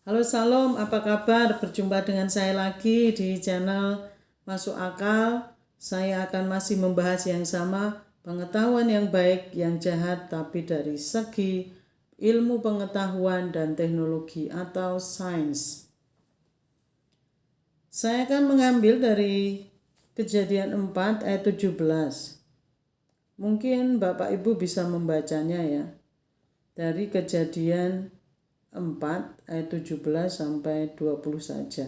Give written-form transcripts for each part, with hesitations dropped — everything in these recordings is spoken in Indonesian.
Halo Salam, apa kabar? Berjumpa dengan saya lagi di channel Masuk Akal. Saya akan masih membahas yang sama, pengetahuan yang baik, yang jahat, tapi dari segi ilmu pengetahuan dan teknologi atau sains. Saya akan mengambil dari Kejadian 4 ayat 17. Mungkin Bapak Ibu bisa membacanya ya. Dari Kejadian 4 ayat 17 sampai 20 saja.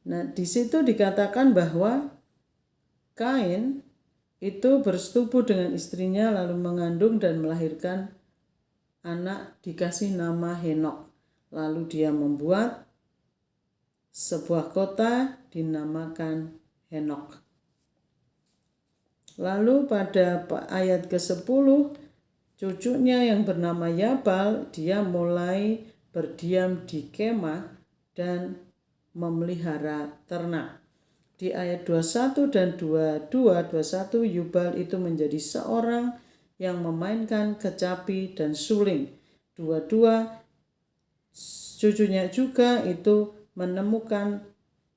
Nah, di situ dikatakan bahwa Kain itu bersetubuh dengan istrinya lalu mengandung dan melahirkan anak dikasih nama Henok. Lalu dia membuat sebuah kota dinamakan Henok. Lalu pada ayat ke-10 cucunya yang bernama Yabal, dia mulai berdiam di kemah dan memelihara ternak. Di ayat 21 dan 21 Yubal itu menjadi seorang yang memainkan kecapi dan suling. Dua-dua cucunya juga itu menemukan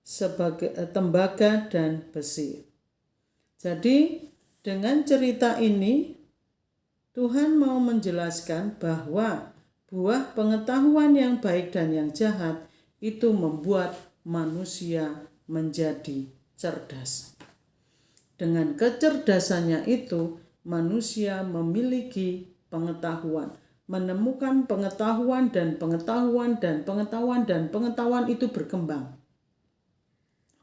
sebagai tembaga dan besi. Jadi dengan cerita ini Tuhan mau menjelaskan bahwa buah pengetahuan yang baik dan yang jahat itu membuat manusia menjadi cerdas. Dengan kecerdasannya itu, manusia memiliki pengetahuan, menemukan pengetahuan dan pengetahuan dan pengetahuan dan pengetahuan itu berkembang.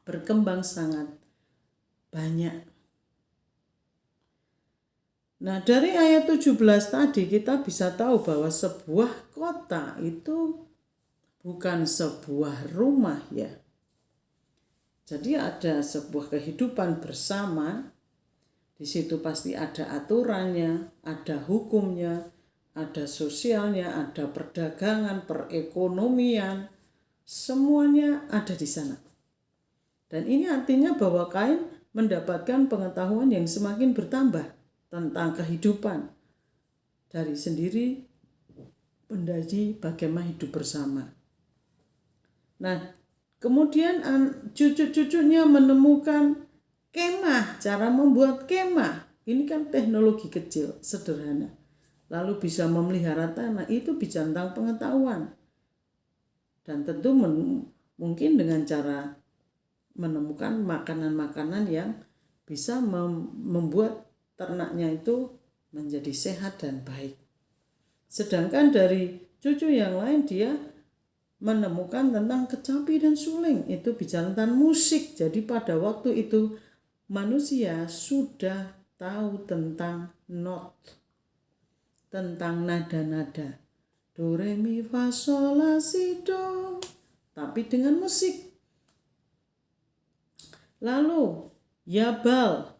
Berkembang sangat banyak. Nah, dari ayat 17 tadi kita bisa tahu bahwa sebuah kota itu bukan sebuah rumah ya. Jadi ada sebuah kehidupan bersama. Di situ pasti ada aturannya, ada hukumnya, ada sosialnya, ada perdagangan, perekonomian. Semuanya ada di sana. Dan ini artinya bahwa Kain mendapatkan pengetahuan yang semakin bertambah tentang kehidupan dari sendiri menjadi bagaimana hidup bersama. Nah, kemudian cucu-cucunya menemukan kemah, cara membuat kemah. Ini kan teknologi kecil, sederhana. Lalu bisa memelihara tanah, itu bicara tentang pengetahuan. Dan tentu mungkin dengan cara menemukan makanan-makanan yang bisa membuat ternaknya itu menjadi sehat dan baik. Sedangkan dari cucu yang lain dia menemukan tentang kecapi dan suling. Itu bicara tentang musik. Jadi pada waktu itu manusia sudah tahu tentang not, tentang nada-nada. Do, re, mi, fa, sol, la, si, do. Tapi dengan musik. Lalu Yabal.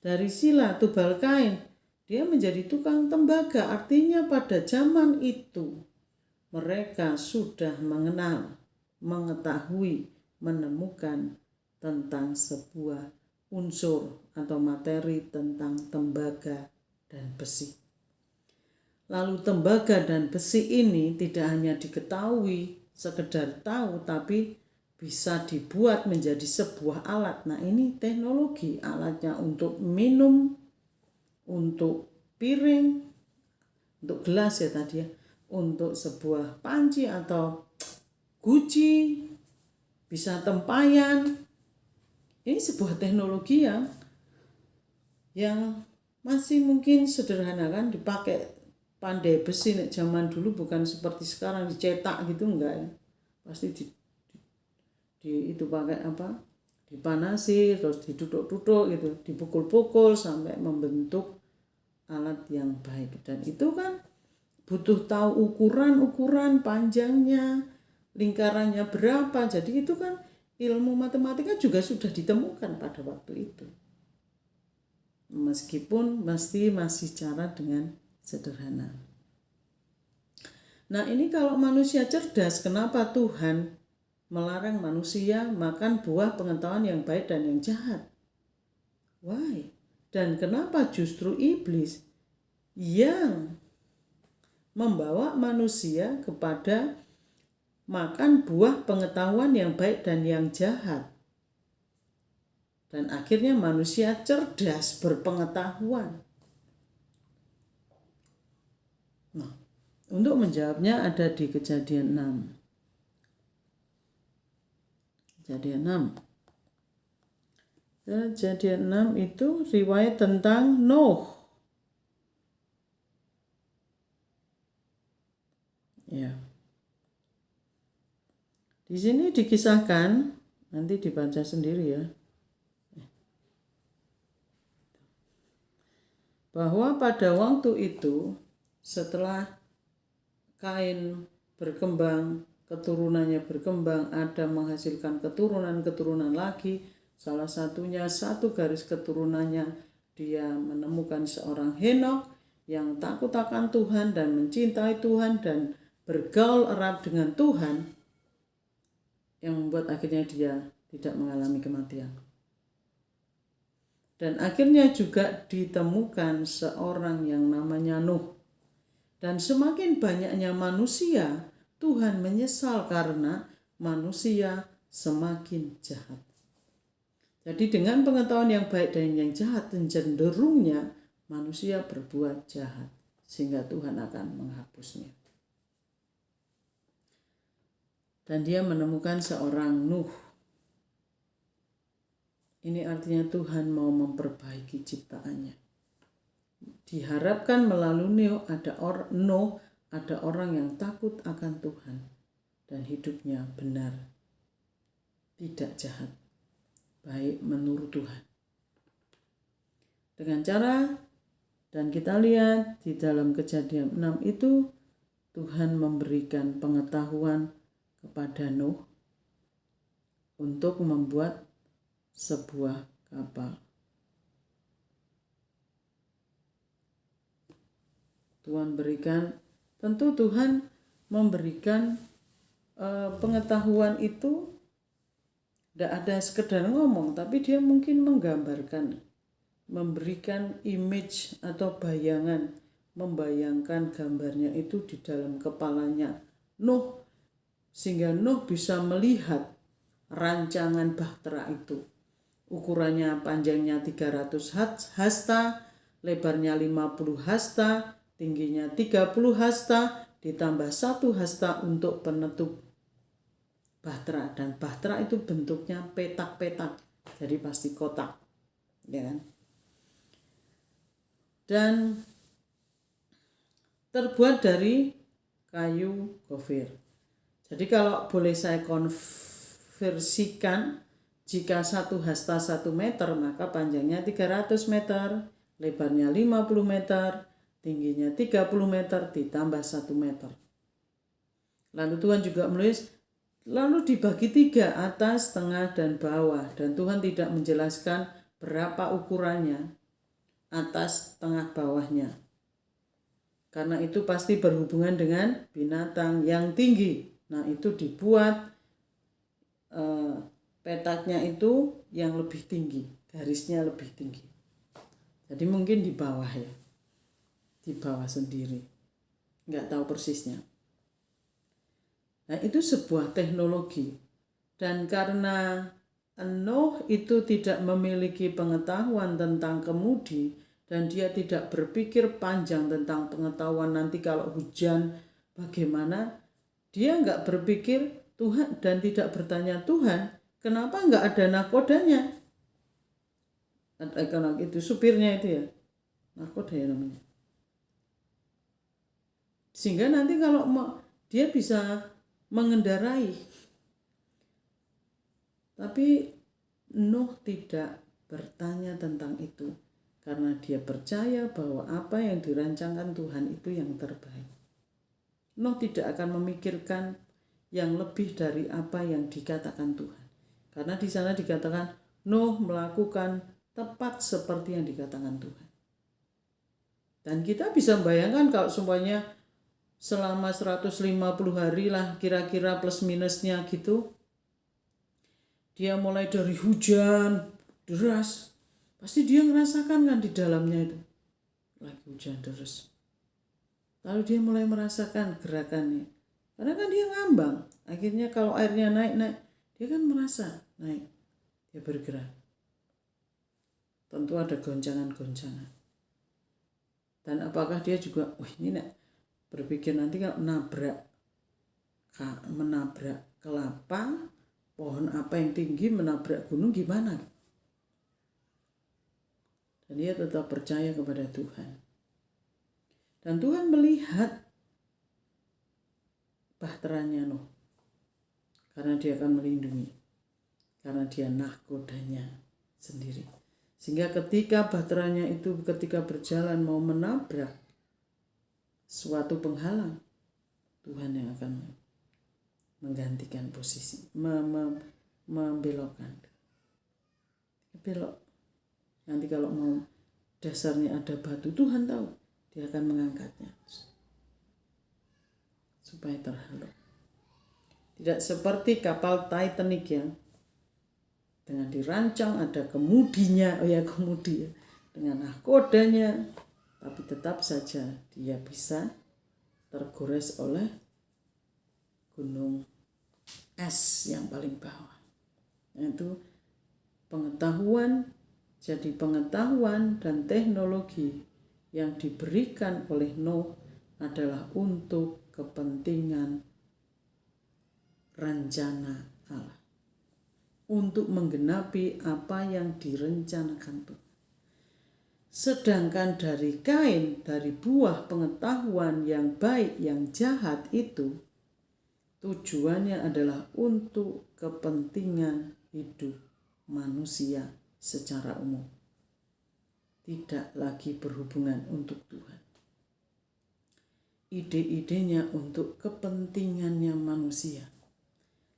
Dari Sila Tubal Kain, dia menjadi tukang tembaga. Artinya pada zaman itu mereka sudah mengenal, mengetahui, menemukan tentang sebuah unsur atau materi tentang tembaga dan besi. Lalu tembaga dan besi ini tidak hanya diketahui, sekedar tahu, tapi bisa dibuat menjadi sebuah alat. Nah, ini teknologi, alatnya untuk minum, untuk piring, untuk gelas ya tadi ya, untuk sebuah panci atau guci, bisa tempayan. Ini sebuah teknologi yang masih mungkin sederhana kan, dipakai pandai besi zaman dulu, bukan seperti sekarang dicetak gitu, enggak ya. Pasti itu pakai dipanasi, terus diduduk-duduk gitu, dipukul-pukul sampai membentuk alat yang baik. Dan itu kan butuh tahu ukuran panjangnya, lingkarannya berapa. Jadi itu kan ilmu matematika juga sudah ditemukan pada waktu itu. Meskipun masih cara dengan sederhana. Nah, ini kalau manusia cerdas, kenapa Tuhan melarang manusia makan buah pengetahuan yang baik dan yang jahat? Why? Dan kenapa justru iblis yang membawa manusia kepada makan buah pengetahuan yang baik dan yang jahat. Dan akhirnya manusia cerdas berpengetahuan. Nah, untuk menjawabnya ada di Kejadian 6. Kejadian 6. Kejadian 6 itu riwayat tentang Nuh. Ya. Di sini dikisahkan, nanti dibaca sendiri ya, bahwa pada waktu itu setelah Kain berkembang, keturunannya berkembang, Adam menghasilkan keturunan-keturunan lagi, salah satunya satu garis keturunannya dia menemukan seorang Henokh yang takut akan Tuhan dan mencintai Tuhan dan bergaul erat dengan Tuhan, yang membuat akhirnya dia tidak mengalami kematian. Dan akhirnya juga ditemukan seorang yang namanya Nuh. Dan semakin banyaknya manusia, Tuhan menyesal karena manusia semakin jahat. Jadi dengan pengetahuan yang baik dan yang jahat, cenderungnya manusia berbuat jahat, sehingga Tuhan akan menghapusnya. Dan dia menemukan seorang Nuh. Ini artinya Tuhan mau memperbaiki ciptaannya. Diharapkan melalui Nuh ada orang yang takut akan Tuhan dan hidupnya benar, tidak jahat, baik menurut Tuhan. Dengan cara, dan kita lihat di dalam Kejadian 6 itu, Tuhan memberikan pengetahuan kepada Nuh untuk membuat sebuah kapal. Tentu Tuhan memberikan pengetahuan itu tidak ada sekedar ngomong, tapi dia mungkin menggambarkan, memberikan image atau bayangan, membayangkan gambarnya itu di dalam kepalanya Nuh, sehingga Nuh bisa melihat rancangan bahtera itu. Ukurannya panjangnya 300 hasta, lebarnya 50 hasta, tingginya 30 hasta, ditambah 1 hasta untuk penutup bahtera. Dan bahtera itu bentuknya petak-petak, jadi pasti kotak, ya kan? Dan terbuat dari kayu gofir. Jadi kalau boleh saya konversikan, jika 1 hasta 1 meter, maka panjangnya 300 meter, lebarnya 50 meter, tingginya 30 meter, ditambah 1 meter. Lalu Tuhan juga menulis, lalu dibagi 3, atas, tengah, dan bawah. Dan Tuhan tidak menjelaskan berapa ukurannya, atas, tengah, bawahnya. Karena itu pasti berhubungan dengan binatang yang tinggi. Nah, itu dibuat petaknya itu yang lebih tinggi, garisnya lebih tinggi. Jadi mungkin di bawah ya, di bawah sendiri, nggak tahu persisnya. Nah, itu sebuah teknologi. Dan karena Nuh itu tidak memiliki pengetahuan tentang kemudi, dan dia tidak berpikir panjang tentang pengetahuan nanti kalau hujan bagaimana, dia nggak berpikir Tuhan dan tidak bertanya Tuhan, kenapa nggak ada nakodanya? Karena itu supirnya itu ya, nakoda ya namanya. Sehingga nanti kalau dia bisa mengendarai. Tapi Nuh tidak bertanya tentang itu, karena dia percaya bahwa apa yang dirancangkan Tuhan itu yang terbaik. Nuh tidak akan memikirkan yang lebih dari apa yang dikatakan Tuhan. Karena di sana dikatakan Nuh melakukan tepat seperti yang dikatakan Tuhan. Dan kita bisa membayangkan kalau semuanya selama 150 hari lah kira-kira plus minusnya gitu. Dia mulai dari hujan deras, pasti dia ngerasakan kan di dalamnya itu lagi hujan deras. Lalu dia mulai merasakan gerakannya. Karena kan dia ngambang. Akhirnya kalau airnya naik, dia kan merasa naik. Dia bergerak. Tentu ada goncangan-goncangan. Dan apakah dia juga, ini berpikir nanti kalau menabrak kelapa, pohon apa yang tinggi menabrak gunung gimana? Dan dia tetap percaya kepada Tuhan. Dan Tuhan melihat bahteranya Nuh. Karena dia akan melindungi. Karena dia nahkodanya sendiri. Sehingga ketika bahteranya itu ketika berjalan mau menabrak suatu penghalang, Tuhan yang akan menggantikan posisi, membelokkan. Belok. Nanti kalau mau dasarnya ada batu, Tuhan tahu. Dia akan mengangkatnya supaya terhalau. Tidak seperti kapal Titanic yang dengan dirancang ada kemudinya, kemudi ya, dengan nahkodanya, tapi tetap saja dia bisa tergores oleh gunung es yang paling bawah. Yaitu pengetahuan dan teknologi yang diberikan oleh Nuh adalah untuk kepentingan rencana Allah. Untuk menggenapi apa yang direncanakan Tuhan. Sedangkan dari kain, dari buah pengetahuan yang baik, yang jahat itu, tujuannya adalah untuk kepentingan hidup manusia secara umum. Tidak lagi berhubungan untuk Tuhan. Ide-idenya untuk kepentingannya manusia.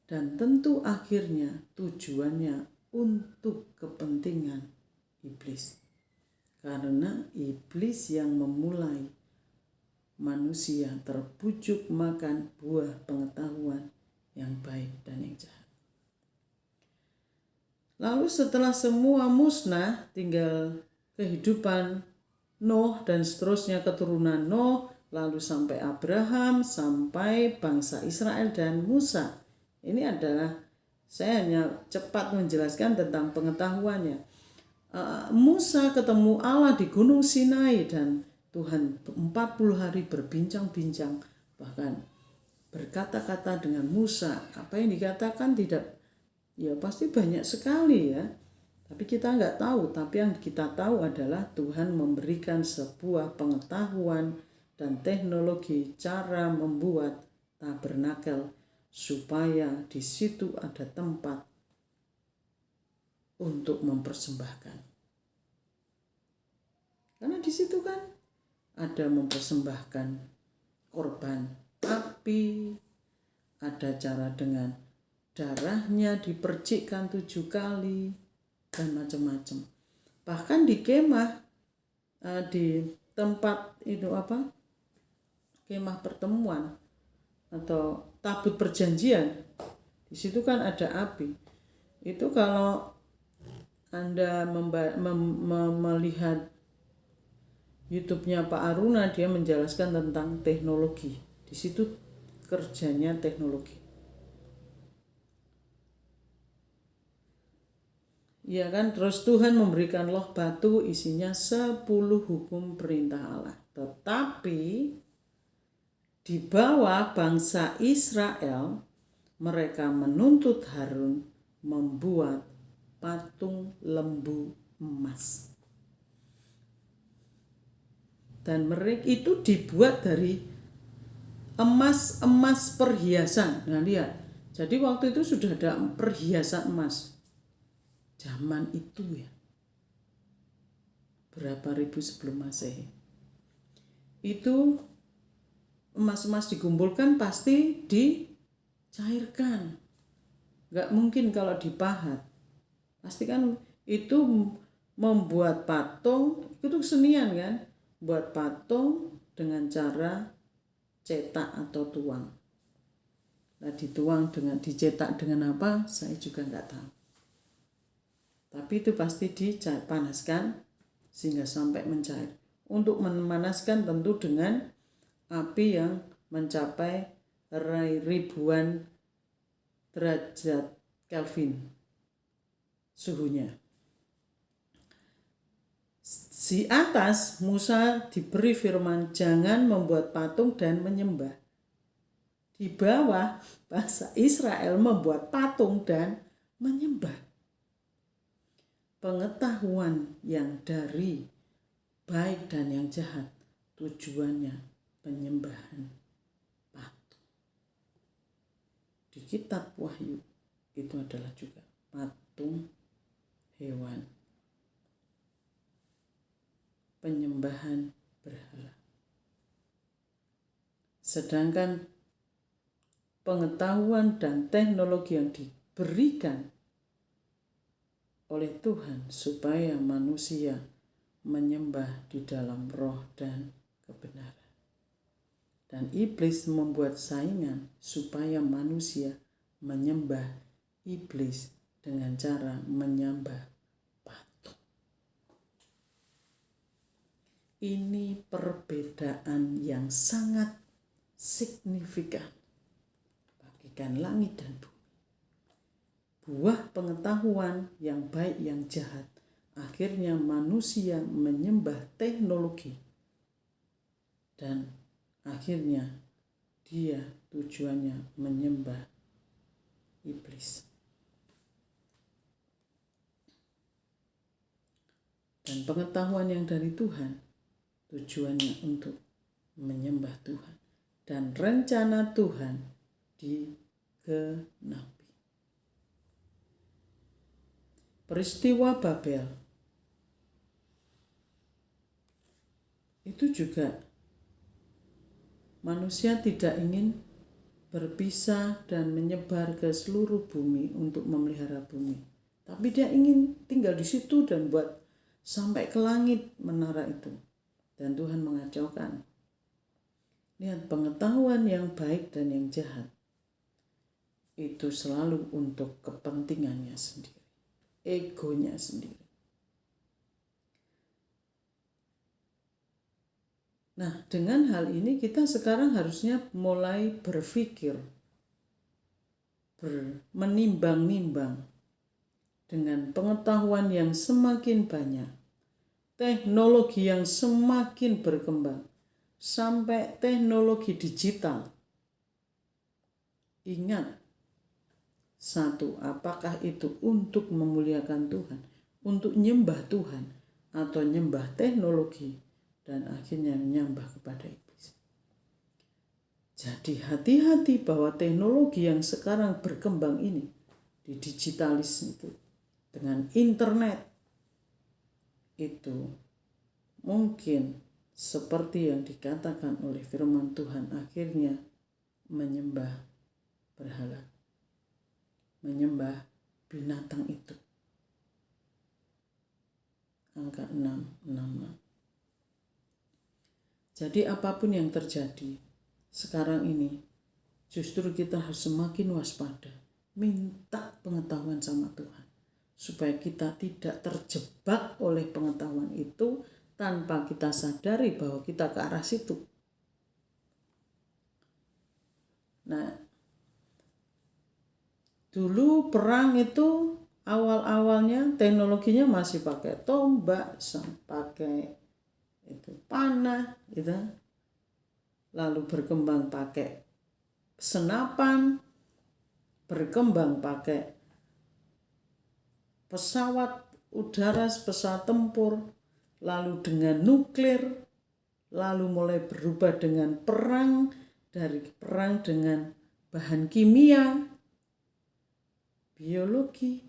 Dan tentu akhirnya tujuannya untuk kepentingan iblis. Karena iblis yang memulai manusia terbujuk makan buah pengetahuan yang baik dan yang jahat. Lalu setelah semua musnah, tinggal kehidupan Nuh dan seterusnya keturunan Nuh, lalu sampai Abraham, sampai bangsa Israel dan Musa. Ini adalah, saya hanya cepat menjelaskan tentang pengetahuannya. Musa ketemu Allah di Gunung Sinai dan Tuhan 40 hari berbincang-bincang, bahkan berkata-kata dengan Musa. Apa yang dikatakan tidak, ya pasti banyak sekali ya. Tapi kita nggak tahu, tapi yang kita tahu adalah Tuhan memberikan sebuah pengetahuan dan teknologi cara membuat tabernakel supaya di situ ada tempat untuk mempersembahkan. Karena di situ kan ada mempersembahkan korban api, ada cara dengan darahnya dipercikkan 7 kali dan macam-macam. Bahkan di kemah, di tempat itu kemah pertemuan atau tabut perjanjian, di situ kan ada api. Itu kalau Anda melihat YouTube-nya Pak Aruna, dia menjelaskan tentang teknologi. Di situ kerjanya teknologi. Ya kan, terus Tuhan memberikan loh batu isinya 10 hukum perintah Allah. Tetapi di bawah bangsa Israel, mereka menuntut Harun membuat patung lembu emas. Dan mereka itu dibuat dari emas perhiasan. Nah lihat, jadi waktu itu sudah ada perhiasan emas. Zaman itu ya, berapa ribu sebelum Masehi. Itu emas-emas dikumpulkan pasti dicairkan. Gak mungkin kalau dipahat. Pasti kan itu membuat patung, itu kesenian kan. Buat patung dengan cara cetak atau tuang. Nah dicetak dengan apa, saya juga gak tahu. Tapi itu pasti dipanaskan sehingga sampai mencair. Untuk memanaskan tentu dengan api yang mencapai ribuan derajat Kelvin suhunya. Di atas Musa diberi firman jangan membuat patung dan menyembah. Di bawah bangsa Israel membuat patung dan menyembah. Pengetahuan yang dari baik dan yang jahat tujuannya penyembahan patung. Di kitab Wahyu itu adalah juga patung hewan, penyembahan berhala. Sedangkan pengetahuan dan teknologi yang diberikan oleh Tuhan supaya manusia menyembah di dalam roh dan kebenaran. Dan iblis membuat saingan supaya manusia menyembah iblis dengan cara menyembah patung. Ini perbedaan yang sangat signifikan bagikan langit dan bumi. Buah pengetahuan yang baik yang jahat, akhirnya manusia menyembah teknologi dan akhirnya dia tujuannya menyembah iblis. Dan pengetahuan yang dari Tuhan tujuannya untuk menyembah Tuhan. Dan rencana Tuhan digenapi. Peristiwa Babel itu juga manusia tidak ingin berpisah dan menyebar ke seluruh bumi untuk memelihara bumi. Tapi dia ingin tinggal di situ dan buat sampai ke langit menara itu. Dan Tuhan mengacaukan. Lihat, pengetahuan yang baik dan yang jahat itu selalu untuk kepentingannya sendiri, egonya sendiri. Nah, dengan hal ini kita sekarang harusnya mulai berpikir, menimbang-nimbang dengan pengetahuan yang semakin banyak, teknologi yang semakin berkembang, sampai teknologi digital. Ingat, satu, apakah itu untuk memuliakan Tuhan, untuk nyembah Tuhan, atau nyembah teknologi, dan akhirnya menyembah kepada iblis. Jadi hati-hati bahwa teknologi yang sekarang berkembang ini, di digitalis itu, dengan internet, itu mungkin seperti yang dikatakan oleh firman Tuhan, akhirnya menyembah berhala, menyembah binatang itu. Angka 666. Jadi apapun yang terjadi sekarang ini, justru kita harus semakin waspada, minta pengetahuan sama Tuhan, supaya kita tidak terjebak oleh pengetahuan itu tanpa kita sadari bahwa kita ke arah situ. Nah, dulu perang itu awal-awalnya teknologinya masih pakai tombak, pakai itu panah, gitu. Lalu berkembang pakai senapan, berkembang pakai pesawat udara, pesawat tempur, lalu dengan nuklir, lalu mulai berubah dengan perang, dari perang dengan bahan kimia, biologi.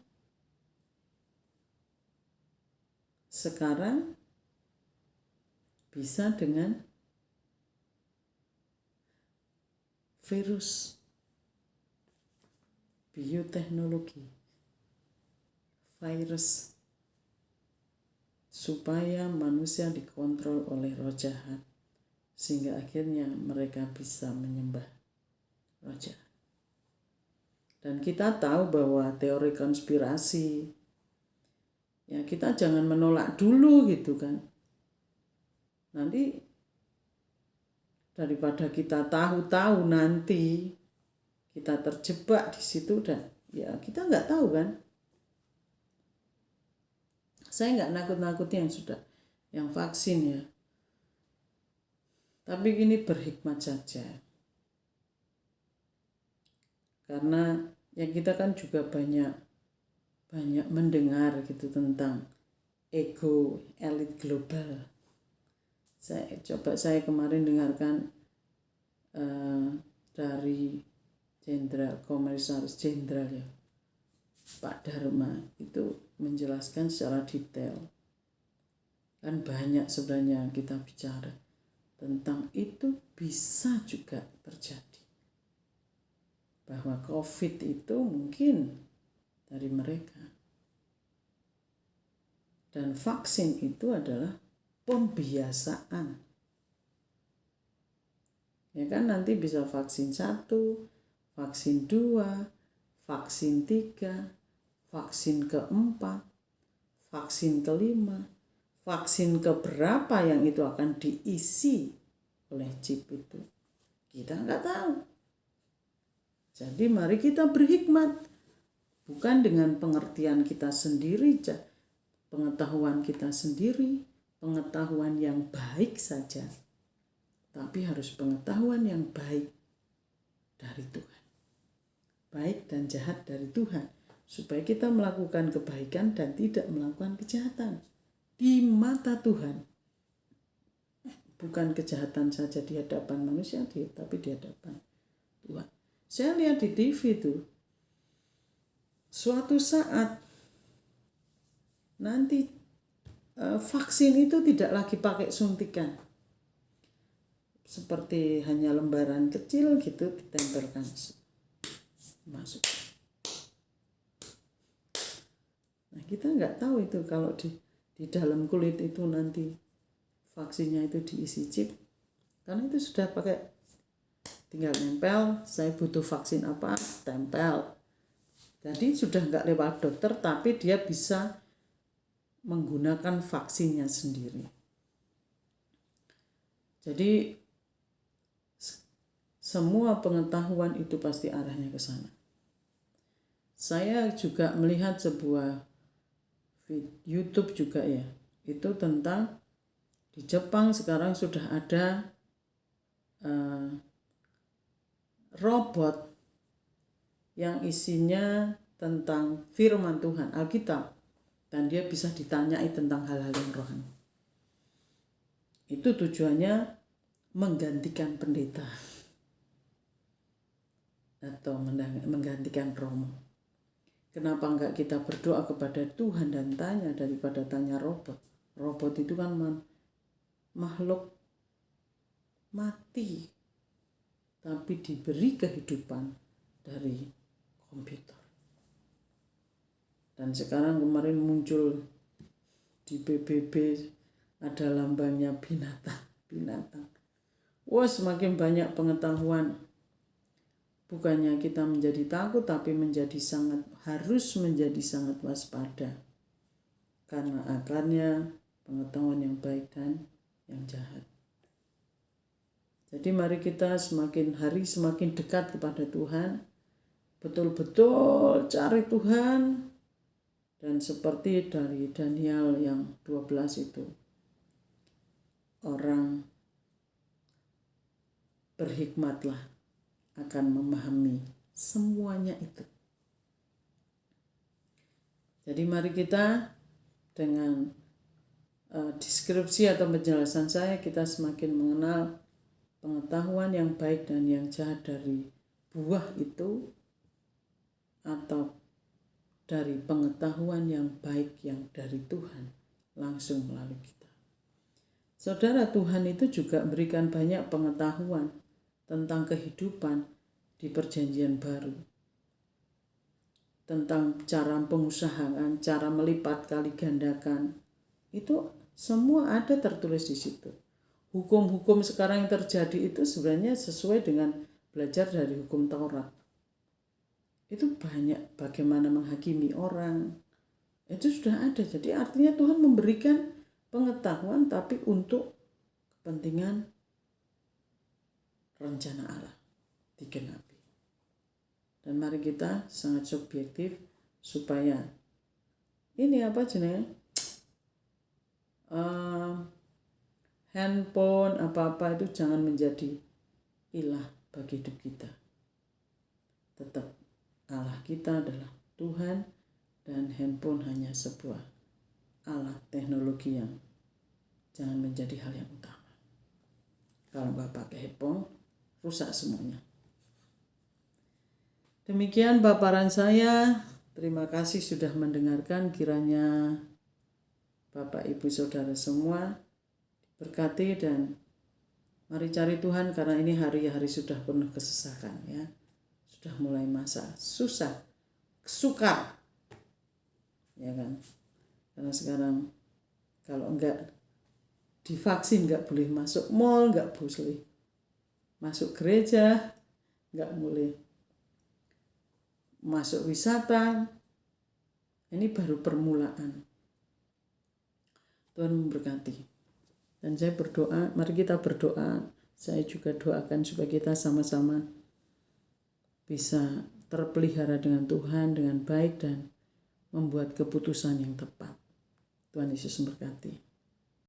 Sekarang bisa dengan virus, bioteknologi, virus, supaya manusia dikontrol oleh roh jahat, sehingga akhirnya mereka bisa menyembah roh jahat. Dan kita tahu bahwa teori konspirasi, ya kita jangan menolak dulu gitu kan. Nanti daripada kita tahu-tahu nanti kita terjebak di situ dan ya kita nggak tahu kan. Saya nggak nakut-nakuti yang vaksin ya. Tapi ini berhikmat saja. Karena ya kita kan juga banyak mendengar gitu tentang ego elit global. Saya kemarin dengarkan dari Komisaris Jenderal ya, Pak Dharma itu menjelaskan secara detail. Kan banyak sebenarnya kita bicara tentang itu bisa juga terjadi. Bahwa COVID itu mungkin dari mereka. Dan vaksin itu adalah pembiasaan. Ya kan nanti bisa vaksin 1, vaksin 2, vaksin 3, vaksin ke-4, vaksin ke-5, vaksin keberapa yang itu akan diisi oleh chip itu. Kita nggak tahu. Jadi mari kita berhikmat. Bukan dengan pengertian kita sendiri, pengetahuan kita sendiri, pengetahuan yang baik saja. Tapi harus pengetahuan yang baik dari Tuhan. Baik dan jahat dari Tuhan. Supaya kita melakukan kebaikan dan tidak melakukan kejahatan. Di mata Tuhan. Bukan kejahatan saja di hadapan manusia, tapi di hadapan Tuhan. Saya lihat di TV tuh, suatu saat nanti vaksin itu tidak lagi pakai suntikan. Seperti hanya lembaran kecil gitu ditempelkan masuk. Nah kita nggak tahu itu kalau di dalam kulit itu nanti vaksinnya itu diisi chip. Karena itu sudah pakai, tinggal nempel, saya butuh vaksin apa, tempel. Jadi sudah nggak lewat dokter, tapi dia bisa menggunakan vaksinnya sendiri. Jadi semua pengetahuan itu pasti arahnya ke sana. Saya juga melihat sebuah YouTube juga ya, itu tentang di Jepang sekarang sudah ada robot yang isinya tentang firman Tuhan, Alkitab, dan dia bisa ditanyai tentang hal-hal yang rohani. Itu tujuannya menggantikan pendeta atau menggantikan romo. Kenapa enggak kita berdoa kepada Tuhan dan tanya daripada tanya robot? Robot itu kan makhluk mati, tapi diberi kehidupan dari komputer. Dan sekarang kemarin muncul di PBB ada lambangnya binatang. Wah, semakin banyak pengetahuan. Bukannya kita menjadi takut, tapi harus menjadi sangat waspada. Karena akarnya pengetahuan yang baik dan yang jahat. Jadi mari kita semakin hari semakin dekat kepada Tuhan. Betul-betul cari Tuhan. Dan seperti dari Daniel yang 12 itu. Orang berhikmatlah akan memahami semuanya itu. Jadi mari kita dengan deskripsi atau penjelasan saya, kita semakin mengenal pengetahuan yang baik dan yang jahat dari buah itu, atau dari pengetahuan yang baik yang dari Tuhan langsung melalui kita. Saudara, Tuhan itu juga berikan banyak pengetahuan tentang kehidupan di Perjanjian Baru. Tentang cara pengusahaan, cara melipat kali gandakan. Itu semua ada tertulis di situ. Hukum-hukum sekarang yang terjadi itu sebenarnya sesuai dengan belajar dari hukum Taurat. Itu banyak bagaimana menghakimi orang. Itu sudah ada. Jadi artinya Tuhan memberikan pengetahuan tapi untuk kepentingan rencana Allah digenapi. Dan mari kita sangat subjektif supaya ini handphone apa-apa itu jangan menjadi ilah bagi hidup kita. Tetap Allah kita adalah Tuhan dan handphone hanya sebuah alat teknologi yang jangan menjadi hal yang utama. Kalau nggak pakai handphone, rusak semuanya. Demikian paparan saya. Terima kasih sudah mendengarkan. Kiranya Bapak, Ibu, Saudara semua berkati dan mari cari Tuhan karena ini hari-hari sudah penuh kesesakan ya. Sudah mulai masa susah, sukar. Ya kan? Karena sekarang kalau enggak divaksin enggak boleh masuk mall, enggak boleh masuk gereja, enggak boleh masuk wisata. Ini baru permulaan. Tuhan memberkati. Dan saya berdoa, mari kita berdoa. Saya juga doakan supaya kita sama-sama bisa terpelihara dengan Tuhan dengan baik dan membuat keputusan yang tepat. Tuhan Yesus memberkati.